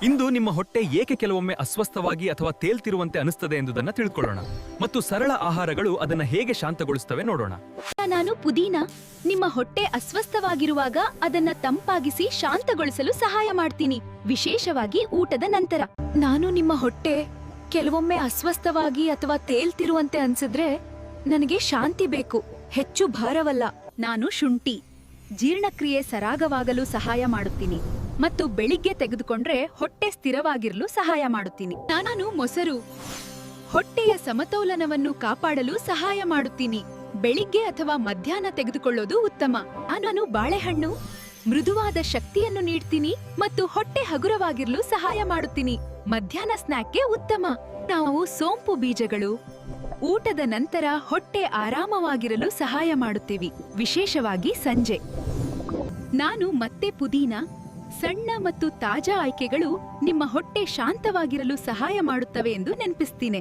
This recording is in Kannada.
ಇಂದು ನಿಮ್ಮ ಹೊಟ್ಟೆ ಏಕೆ ಕೆಲವೊಮ್ಮೆ ಅಸ್ವಸ್ಥವಾಗಿ ಅಥವಾ ತೇಲ್ತಿರುವಂತೆ ಅನಿಸ್ತದೆ ಎಂಬುದನ್ನು ತಿಳ್ಕೊಳ್ಳೋಣ ಮತ್ತು ಸರಳ ಆಹಾರಗಳು ಅದನ್ನ ಹೇಗೆ ಶಾಂತಗೊಳಿಸುತ್ತವೆ ನೋಡೋಣ. ನಾನು ಪುದೀನಾ ನಿಮ್ಮ ಹೊಟ್ಟೆ ಅಸ್ವಸ್ಥವಾಗಿರುವಾಗ ಅದನ್ನ ತಂಪಾಗಿಸಿ ಶಾಂತಗೊಳಿಸಲು ಸಹಾಯ ಮಾಡ್ತೀನಿ, ವಿಶೇಷವಾಗಿ ಊಟದ ನಂತರ. ನಾನು ನಿಮ್ಮ ಹೊಟ್ಟೆ ಕೆಲವೊಮ್ಮೆ ಅಸ್ವಸ್ಥವಾಗಿ ಅಥವಾ ತೇಲ್ತಿರುವಂತೆ ಅನ್ಸಿದ್ರೆ ನನಗೆ ಶಾಂತಿ ಬೇಕು, ಹೆಚ್ಚು ಭಾರವಲ್ಲ. ನಾನು ಶುಂಠಿ ಜೀರ್ಣಕ್ರಿಯೆ ಸರಾಗವಾಗಲು ಸಹಾಯ ಮಾಡುತ್ತೀನಿ ಮತ್ತು ಬೆಳಿಗ್ಗೆ ತೆಗೆದುಕೊಂಡ್ರೆ ಹೊಟ್ಟೆ ಸ್ಥಿರವಾಗಿರಲು ಸಹಾಯ ಮಾಡುತ್ತೀನಿ. ನಾನು ಮೊಸರು ಹೊಟ್ಟೆಯ ಸಮತೋಲನವನ್ನು ಕಾಪಾಡಲು ಸಹಾಯ ಮಾಡುತ್ತೀನಿ, ಬೆಳಿಗ್ಗೆ ಅಥವಾ ಮಧ್ಯಾಹ್ನ ತೆಗೆದುಕೊಳ್ಳೋದು ಉತ್ತಮ. ನಾನು ಬಾಳೆಹಣ್ಣು ಮೃದುವಾದ ಶಕ್ತಿಯನ್ನು ನೀಡ್ತೀನಿ ಮತ್ತು ಹೊಟ್ಟೆ ಹಗುರವಾಗಿರಲು ಸಹಾಯ ಮಾಡುತ್ತೀನಿ, ಮಧ್ಯಾಹ್ನ ಸ್ನ್ಯಾಕ್ಗೆ ಉತ್ತಮ. ನಾವು ಸೋಂಪು ಬೀಜಗಳು ಊಟದ ನಂತರ ಹೊಟ್ಟೆ ಆರಾಮವಾಗಿರಲು ಸಹಾಯ ಮಾಡುತ್ತೇವೆ, ವಿಶೇಷವಾಗಿ ಸಂಜೆ. ನಾನು ಮತ್ತೆ ಪುದೀನಾ ಸಣ್ಣ ಮತ್ತು ತಾಜಾ ಆಯ್ಕೆಗಳು ನಿಮ್ಮ ಹೊಟ್ಟೆ ಶಾಂತವಾಗಿರಲು ಸಹಾಯ ಮಾಡುತ್ತವೆ ಎಂದು ನೆನಪಿಸ್ತೀನಿ.